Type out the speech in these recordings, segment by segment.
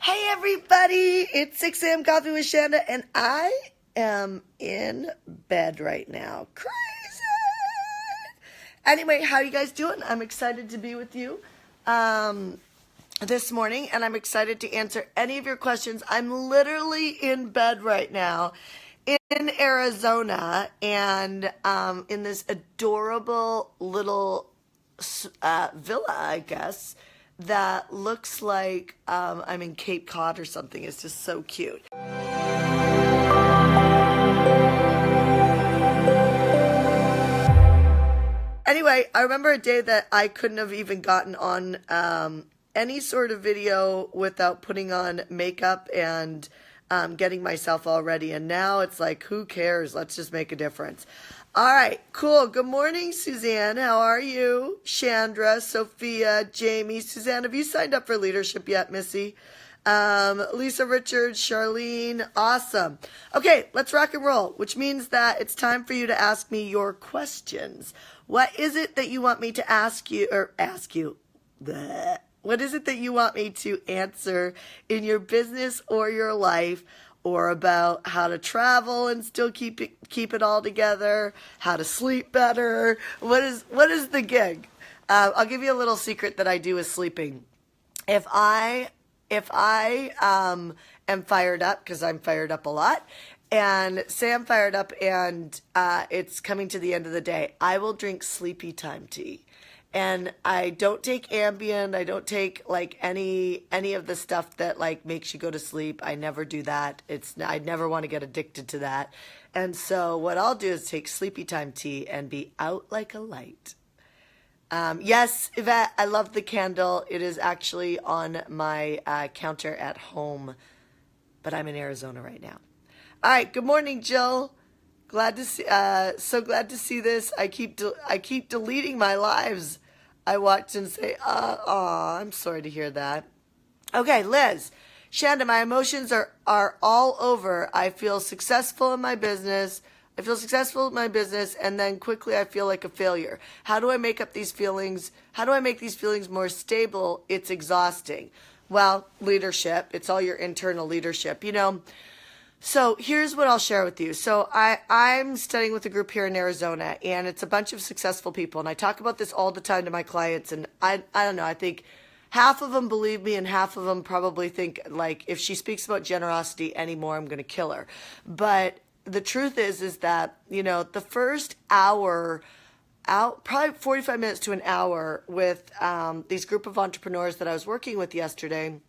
Hey everybody, it's 6 a.m. Coffee with Shanda, and I am in bed right now. Crazy! Anyway, how you guys doing? I'm excited to be with you this morning, and I'm excited to answer any of your questions. I'm literally in bed right now in Arizona, and in this adorable little villa, I guess, that looks like I'm in Cape Cod or something. It's just so cute. Anyway, I remember a day that I couldn't have even gotten on any sort of video without putting on makeup and getting myself all ready. And now it's like, who cares? Let's just make a difference. All right, cool. Good morning, Suzanne. How are you? Chandra, Sophia, Jamie. Suzanne, have you signed up for leadership yet, Missy? Lisa Richards, Charlene. Awesome. Okay, let's rock and roll, which means that it's time for you to ask me your questions. What is it that you want me to ask you? Bleh. What is it that you want me to answer in your business or your life? Or about how to travel and still keep it all together, how to sleep better. What is the gig? I'll give you a little secret that I do with sleeping. If I am fired up, because I'm fired up a lot, and say I'm fired up and it's coming to the end of the day, I will drink sleepy time tea. And I don't take Ambien. I don't take like any of the stuff that like makes you go to sleep. I never do that. I never want to get addicted to that. And so what I'll do is take sleepy time tea and be out like a light. Yes, Yvette, I love the candle. It is actually on my counter at home, but I'm in Arizona right now. All right. Good morning, Jill. Glad to see. So glad to see this. I keep deleting my lives. I watch and say, I'm sorry to hear that. Okay, Liz. Shanda, my emotions are all over. I feel successful in my business. And then quickly I feel like a failure. How do I make up these feelings? How do I make these feelings more stable? It's exhausting. Well, leadership. It's all your internal leadership, So here's what I'll share with you. So I'm studying with a group here in Arizona, and it's a bunch of successful people. And I talk about this all the time to my clients. And I don't know, I think half of them believe me and half of them probably think like if she speaks about generosity anymore, I'm going to kill her. But the truth is that, the first hour probably 45 minutes to an hour with these group of entrepreneurs that I was working with yesterday,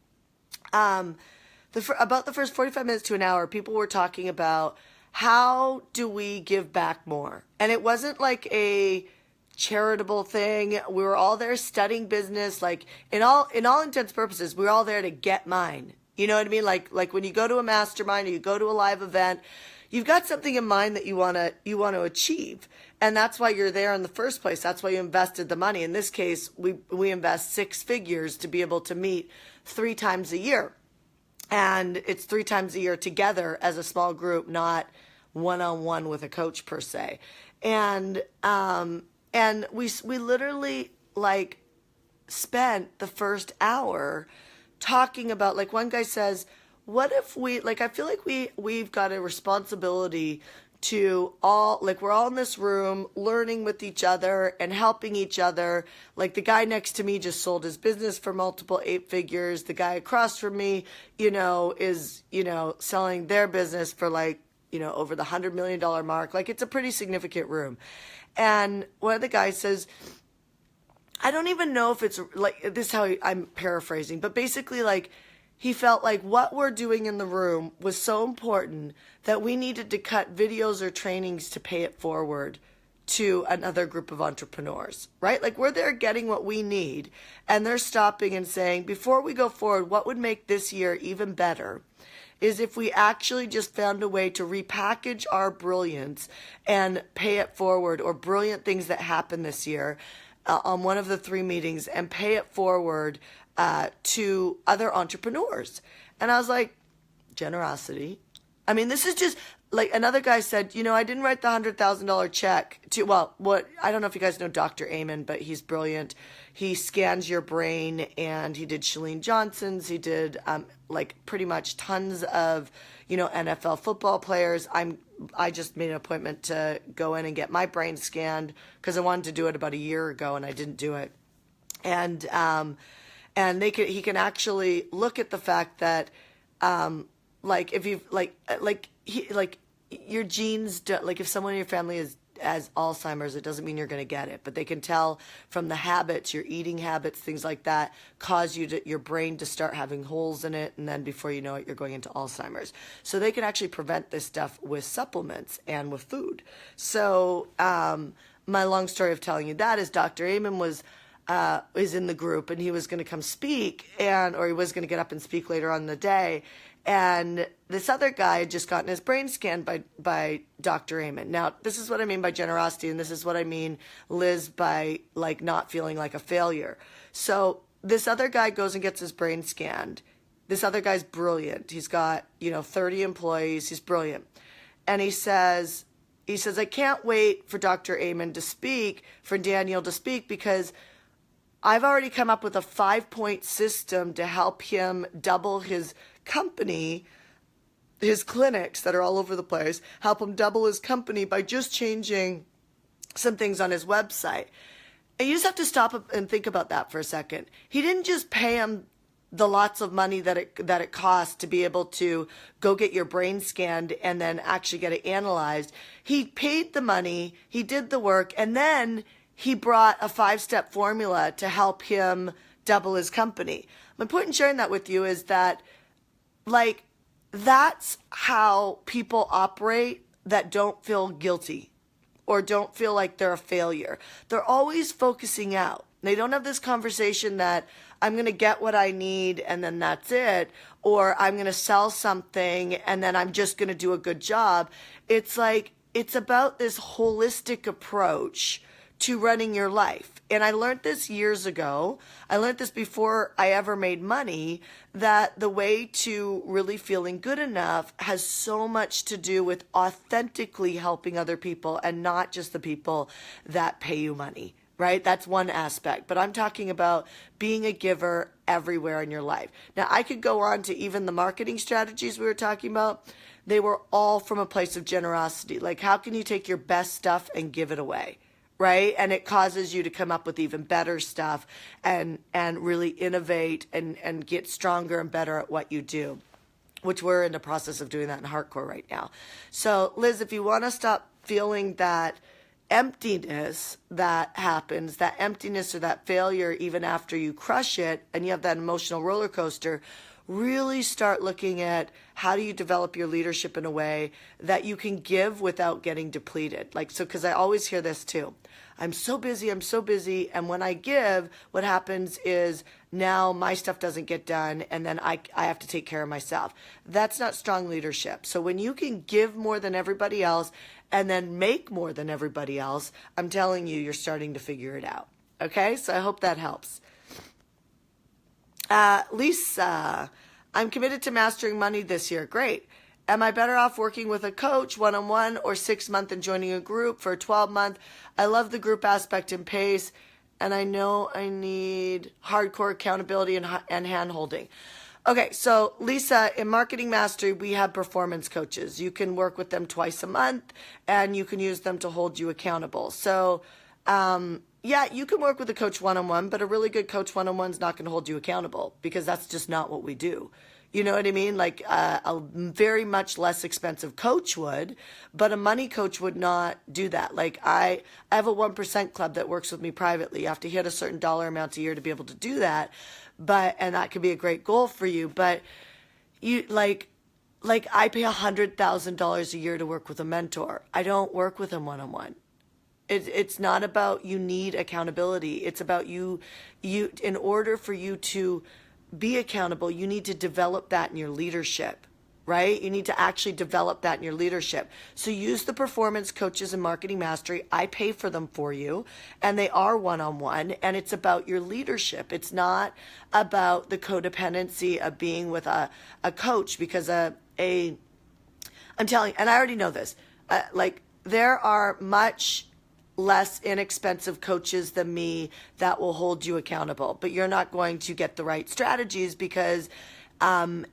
about the first 45 minutes to an hour, people were talking about how do we give back more? And it wasn't like a charitable thing. We were all there studying business, like in all intents and purposes, we were all there to get mine. You know what I mean? Like when you go to a mastermind or you go to a live event, you've got something in mind that you want to achieve. And that's why you're there in the first place. That's why you invested the money. In this case, we invest 6 figures to be able to meet 3 times a year. And it's 3 times a year together as a small group, not one-on-one with a coach per se. And we literally like spent the first hour talking about, like one guy says, what if we, like, I feel like we've got a responsibility to all, like, we're all in this room learning with each other and helping each other. Like the guy next to me just sold his business for multiple 8 figures. The guy across from me, is, selling their business for like, over the $100 million mark. Like it's a pretty significant room. And one of the guys says, I don't even know if it's like, this is how I'm paraphrasing, but basically like, he felt like what we're doing in the room was so important that we needed to cut videos or trainings to pay it forward to another group of entrepreneurs, right? Like we're there getting what we need, and they're stopping and saying, before we go forward, what would make this year even better is if we actually just found a way to repackage our brilliance and pay it forward, or brilliant things that happened this year on one of the 3 meetings, and pay it forward to other entrepreneurs. And I was like, generosity. I mean, this is just like another guy said, I didn't write the $100,000 check to, well, I don't know if you guys know Dr. Amon, but he's brilliant. He scans your brain, and he did Chalene Johnson's. He did like pretty much tons of, NFL football players. I just made an appointment to go in and get my brain scanned because I wanted to do it about a year ago and I didn't do it. And he can actually look at the fact that, like if you your genes like if someone in your family has Alzheimer's, it doesn't mean you're going to get it, but they can tell from the habits, your eating habits, things like that, cause your brain to start having holes in it, and then before you know it, you're going into Alzheimer's. So they can actually prevent this stuff with supplements and with food. So my long story of telling you that is Dr. Amon is in the group, and he was going to come speak, or he was going to get up and speak later on in the day. And this other guy had just gotten his brain scanned by Dr. Amon. Now, this is what I mean by generosity, and this is what I mean, Liz, by like not feeling like a failure. So this other guy goes and gets his brain scanned. This other guy's brilliant. He's got, 30 employees. He's brilliant. And he says, I can't wait for Dr. Amon to speak, for Daniel to speak, because I've already come up with a 5-point system to help him double his company, his clinics that are all over the place, help him double his company by just changing some things on his website. And you just have to stop and think about that for a second. He didn't just pay him the lots of money that it costs to be able to go get your brain scanned and then actually get it analyzed. He paid the money, he did the work, and then he brought a 5-step formula to help him double his company. My point in sharing that with you is that, like, that's how people operate that don't feel guilty or don't feel like they're a failure. They're always focusing out. They don't have this conversation that I'm going to get what I need and then that's it, or I'm going to sell something and then I'm just going to do a good job. It's like, it's about this holistic approach to running your life. And I learned this years ago. I learned this before I ever made money, that the way to really feeling good enough has so much to do with authentically helping other people and not just the people that pay you money, right? That's one aspect. But I'm talking about being a giver everywhere in your life. Now, I could go on to even the marketing strategies we were talking about. They were all from a place of generosity. Like, how can you take your best stuff and give it away? Right? And it causes you to come up with even better stuff and really innovate and get stronger and better at what you do, which we're in the process of doing that in HeartCore right now. So, Liz, if you want to stop feeling that emptiness that happens, that emptiness or that failure even after you crush it and you have that emotional roller coaster, really start looking at how do you develop your leadership in a way that you can give without getting depleted. Like, so, because I always hear this too. I'm so busy. And when I give, what happens is now my stuff doesn't get done and then I have to take care of myself. That's not strong leadership. So when you can give more than everybody else and then make more than everybody else, I'm telling you, you're starting to figure it out. Okay? So I hope that helps. Lisa, I'm committed to mastering money this year. Great. Am I better off working with a coach one-on-one or 6-month and joining a group for a 12-month? I love the group aspect and pace, and I know I need hardcore accountability and hand-holding. Okay, so Lisa, in Marketing Mastery, we have performance coaches. You can work with them twice a month, and you can use them to hold you accountable. So, yeah, you can work with a coach one-on-one, but a really good coach one-on-one is not going to hold you accountable because that's just not what we do. You know what I mean? Like a very much less expensive coach would, but a money coach would not do that. Like I have a 1% club that works with me privately. You have to hit a certain dollar amount a year to be able to do that. And that could be a great goal for you. But you like I pay $100,000 a year to work with a mentor. I don't work with him one-on-one. It's not about you need accountability. It's about you in order for you to be accountable, you need to develop that in your leadership, right? You need to actually develop that in your leadership. So use the performance coaches in Marketing Mastery. I pay for them for you, and they are one-on-one, and it's about your leadership. It's not about the codependency of being with a coach, because a I'm telling you, and I already know this, there are much less inexpensive coaches than me that will hold you accountable, but you're not going to get the right strategies because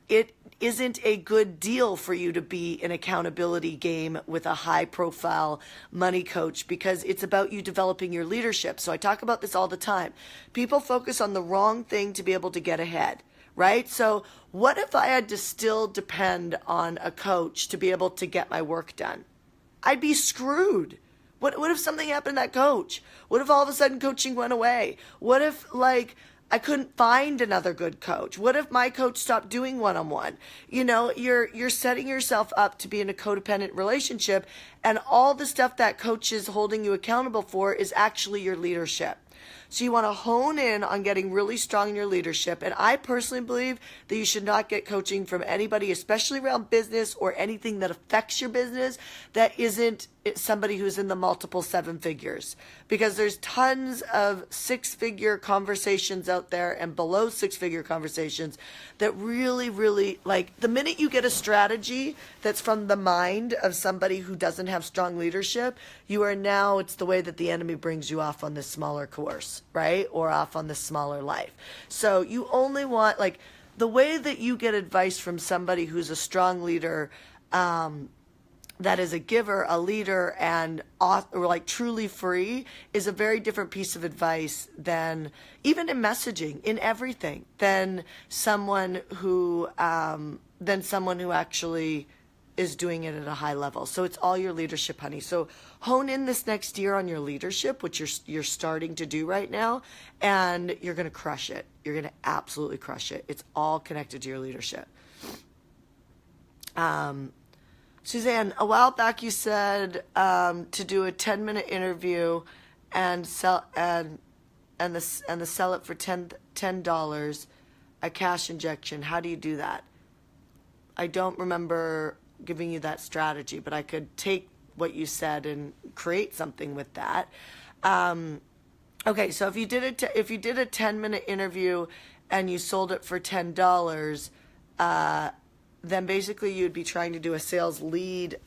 it isn't a good deal for you to be in accountability game with a high profile money coach because it's about you developing your leadership. So I talk about this all the time. People focus on the wrong thing to be able to get ahead, right? So what if I had to still depend on a coach to be able to get my work done? I'd be screwed. What if something happened to that coach? What if all of a sudden coaching went away? What if I couldn't find another good coach? What if my coach stopped doing one-on-one? You're setting yourself up to be in a codependent relationship, and all the stuff that coach is holding you accountable for is actually your leadership. So you want to hone in on getting really strong in your leadership. And I personally believe that you should not get coaching from anybody, especially around business or anything that affects your business, that isn't somebody who's in the multiple seven figures. Because there's tons of six-figure conversations out there and below six-figure conversations that really, really, the minute you get a strategy that's from the mind of somebody who doesn't have strong leadership, it's the way that the enemy brings you off on this smaller course, right? Or off on this smaller life. So you only want, the way that you get advice from somebody who's a strong leader, that is a giver, a leader, and truly free is a very different piece of advice than, even in messaging, in everything, than someone who actually is doing it at a high level. So it's all your leadership, honey. So hone in this next year on your leadership, which you're starting to do right now, and you're going to crush it. You're going to absolutely crush it. It's all connected to your leadership. Suzanne, a while back you said to do a 10-minute interview and sell the sell it for $10, a cash injection. How do you do that? I don't remember giving you that strategy, but I could take what you said and create something with that. Okay, so if you did a 10-minute interview and you sold it for $10, then basically you'd be trying to do a sales lead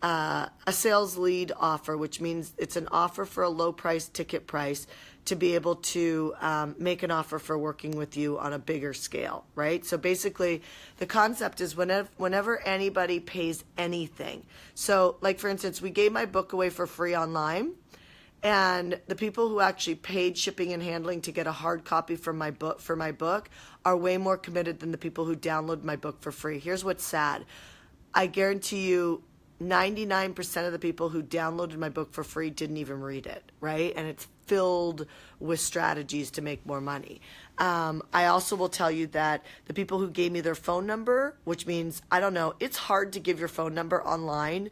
offer, which means it's an offer for a low price ticket price to be able to make an offer for working with you on a bigger scale, right? So basically the concept is whenever anybody pays anything. So for instance, we gave my book away for free online, and the people who actually paid shipping and handling to get a hard copy for my book are way more committed than the people who download my book for free. Here's what's sad. I guarantee you 99% of the people who downloaded my book for free didn't even read it, right? And it's filled with strategies to make more money. I also will tell you that the people who gave me their phone number, which means, I don't know, it's hard to give your phone number online.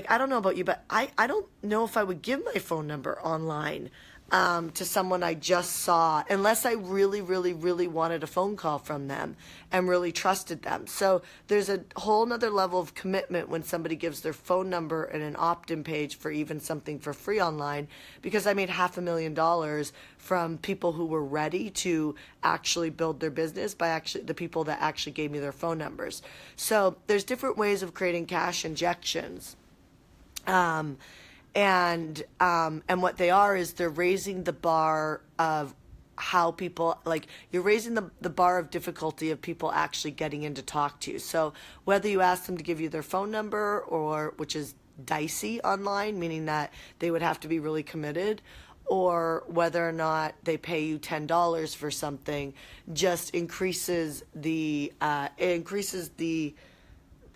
I don't know about you, but I don't know if I would give my phone number online to someone I just saw, unless I really, really, really wanted a phone call from them and really trusted them. So there's a whole nother level of commitment when somebody gives their phone number and an opt-in page for even something for free online, because I made $500,000 from people who were ready to actually build their business by the people that actually gave me their phone numbers. So there's different ways of creating cash injections. And what they are is they're raising the bar of how people, you're raising the bar of difficulty of people actually getting in to talk to you. So whether you ask them to give you their phone number, or which is dicey online, meaning that they would have to be really committed, or whether or not they pay you $10 for something, just increases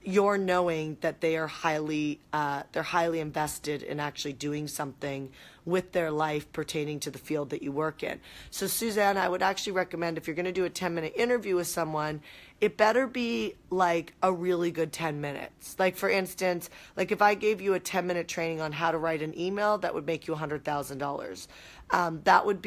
you're knowing that they are highly invested in actually doing something with their life pertaining to the field that you work in. So Suzanne, I would actually recommend, if you're going to do a 10-minute interview with someone, it better be a really good 10 minutes. For instance, if I gave you a 10-minute training on how to write an email that would make you $100,000, that would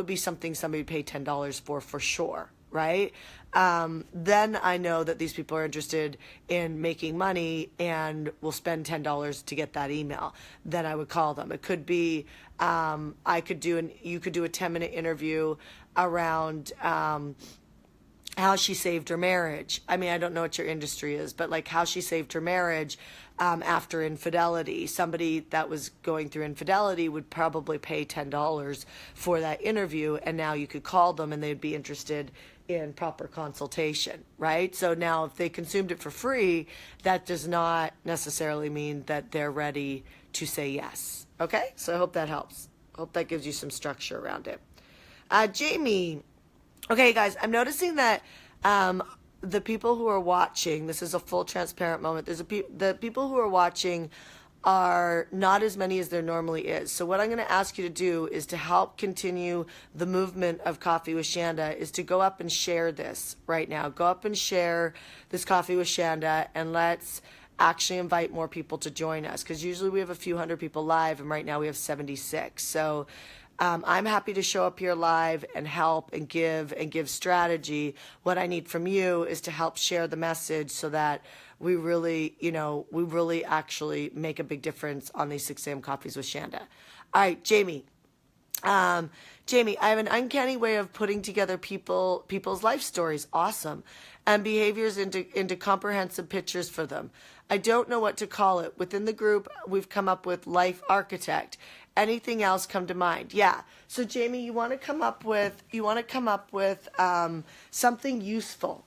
be something somebody would pay $10 for sure. Right? Then I know that these people are interested in making money and will spend $10 to get that email. Then I would call them. It could be, you could do a 10-minute interview around, how she saved her marriage. I mean, I don't know what your industry is, but like how she saved her marriage after infidelity. Somebody that was going through infidelity would probably pay $10 for that interview, and now you could call them and they'd be interested in proper consultation, right? So now if they consumed it for free, that does not necessarily mean that they're ready to say yes. Okay? So I hope that helps. Hope that gives you some structure around it. Jamie. Okay, guys, I'm noticing that the people who are watching, this is a full transparent moment, the people who are watching are not as many as there normally is. So what I'm going to ask you to do is to help continue the movement of Coffee with Shanda is to go up and share this right now. Go up and share this Coffee with Shanda, and let's actually invite more people to join us, because usually we have a few hundred people live, and right now we have 76. So I'm happy to show up here live and help and give strategy. What I need from you is to help share the message so that we really actually make a big difference on these 6 a.m. Coffees with Shanda. All right, Jamie. Jamie, I have an uncanny way of putting together people's life stories, awesome, and behaviors into comprehensive pictures for them. I don't know what to call it. Within the group, we've come up with life architect. Anything else come to mind? Yeah. So Jamie, you want to come up with something useful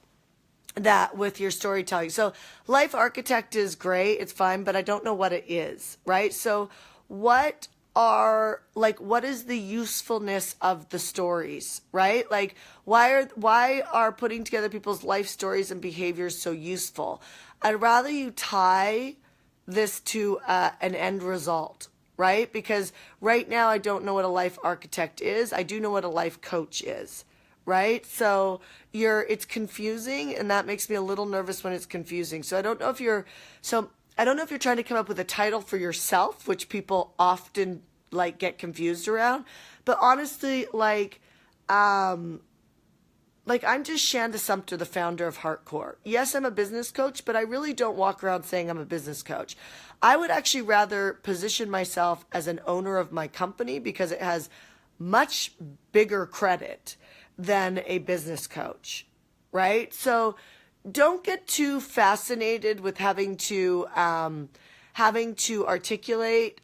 that with your storytelling. So life architect is great, it's fine, but I don't know what it is, right? So what is the usefulness of the stories, right? Like why are putting together people's life stories and behaviors so useful? I'd rather you tie this to an end result, right? Because right now I don't know what a life architect is. I do know what a life coach is, right? So it's confusing, and that makes me a little nervous when it's confusing. So I don't know if you're trying to come up with a title for yourself, which people often get confused around. But honestly, I'm just Shanda Sumpter, the founder of HeartCore. Yes, I'm a business coach, but I really don't walk around saying I'm a business coach. I would actually rather position myself as an owner of my company because it has much bigger credit than a business coach, right? So don't get too fascinated with having to articulate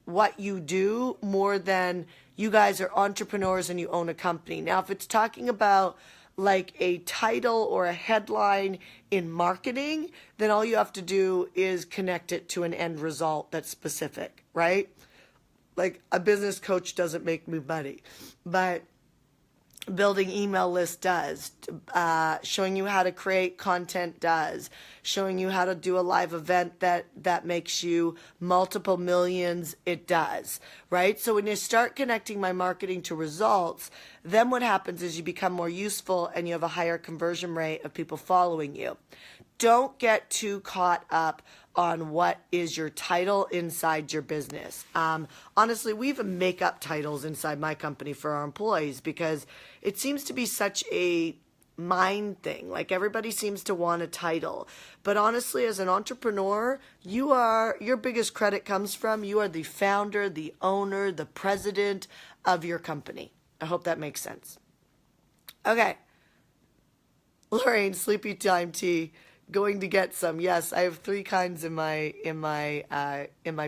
what you do more than you guys are entrepreneurs and you own a company. Now, if it's talking about a title or a headline in marketing, then all you have to do is connect it to an end result that's specific, right? A business coach doesn't make me money, but building email lists does, showing you how to create content does, showing you how to do a live event that makes you multiple millions, it does, right? So when you start connecting my marketing to results, then what happens is you become more useful and you have a higher conversion rate of people following you. Don't get too caught up on what is your title inside your business. Honestly, we even make up titles inside my company for our employees because it seems to be such a mind thing. Everybody seems to want a title. But honestly, as an entrepreneur, your biggest credit comes from you are the founder, the owner, the president of your company. I hope that makes sense. Okay. Lorraine, sleepy time tea. Going to get some. Yes, I have 3 kinds in my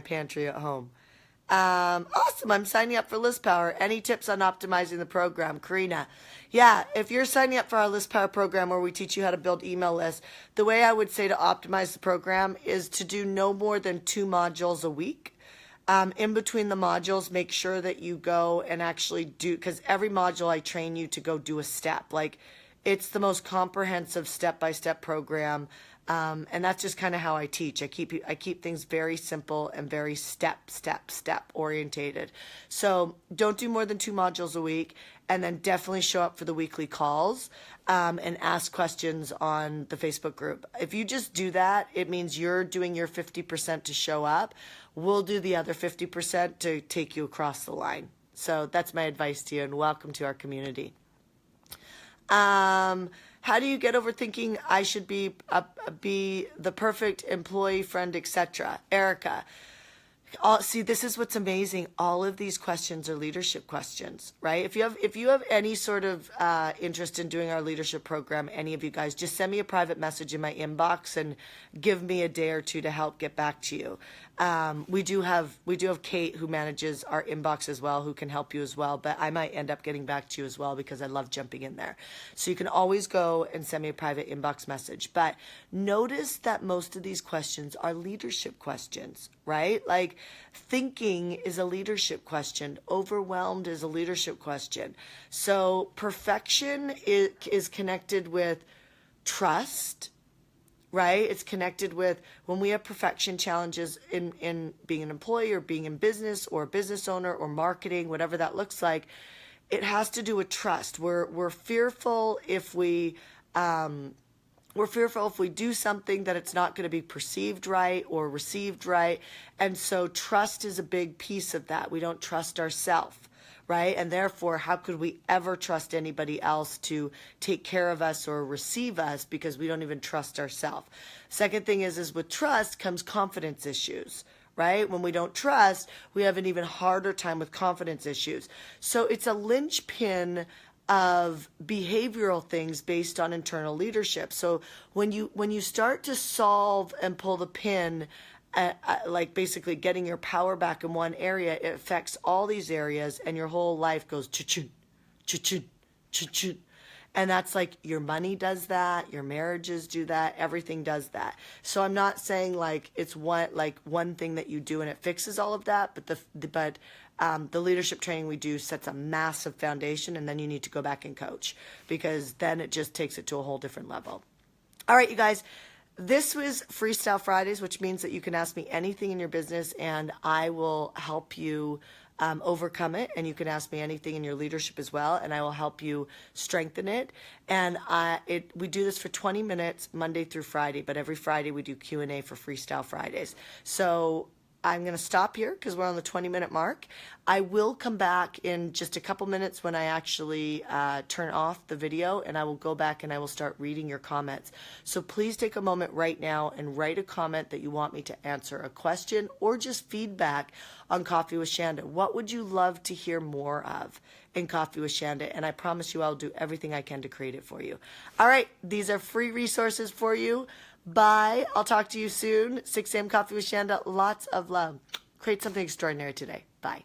pantry at home. Awesome. I'm signing up for List Power. Any tips on optimizing the program? Karina. Yeah, if you're signing up for our List Power program where we teach you how to build email lists, the way I would say to optimize the program is to do no more than 2 modules a week. In between the modules, make sure that you go and actually do, because every module I train you to go do a step. It's the most comprehensive step-by-step program, and that's just kind of how I teach. I keep things very simple and very step orientated. So don't do more than 2 modules a week, and then definitely show up for the weekly calls and ask questions on the Facebook group. If you just do that, it means you're doing your 50% to show up. We'll do the other 50% to take you across the line. So that's my advice to you, and welcome to our community. How do you get over thinking I should be the perfect employee, friend, etc.? Erica, See, this is what's amazing. All of these questions are leadership questions, right? If you have any sort of interest in doing our leadership program, any of you guys, just send me a private message in my inbox and give me a day or two to help get back to you. We do have Kate who manages our inbox as well, who can help you as well. But I might end up getting back to you as well because I love jumping in there. So you can always go and send me a private inbox message. But notice that most of these questions are leadership questions, right? Like thinking is a leadership question. Overwhelmed is a leadership question. So perfection is connected with trust, right? It's connected with when we have perfection challenges in being an employee or being in business or a business owner or marketing, whatever that looks like. It has to do with trust. We're fearful if we do something that it's not going to be perceived right or received right. And so trust is a big piece of that. We don't trust ourselves, right? And therefore, how could we ever trust anybody else to take care of us or receive us because we don't even trust ourselves? Second thing is with trust comes confidence issues, right? When we don't trust, we have an even harder time with confidence issues. So it's a linchpin of behavioral things based on internal leadership. So when you start to solve and pull the pin, like basically getting your power back in one area, it affects all these areas and your whole life goes cha-chun, cha-chun, cha-chun. And that's like your money does that, your marriages do that, everything does that. So I'm not saying like it's one thing that you do and it fixes all of that, but the leadership training we do sets a massive foundation, and then you need to go back and coach because then it just takes it to a whole different level. All right, you guys. This was Freestyle Fridays, which means that you can ask me anything in your business and I will help you overcome it. And you can ask me anything in your leadership as well, and I will help you strengthen it. And we do this for 20 minutes Monday through Friday, but every Friday we do Q&A for Freestyle Fridays. So I'm going to stop here because we're on the 20-minute mark. I will come back in just a couple minutes when I actually turn off the video, and I will go back and I will start reading your comments. So please take a moment right now and write a comment that you want me to answer, a question or just feedback on Coffee with Shanda. What would you love to hear more of in Coffee with Shanda? And I promise you I'll do everything I can to create it for you. All right, these are free resources for you. Bye. I'll talk to you soon. 6 a.m. Coffee with Shanda. Lots of love. Create something extraordinary today. Bye.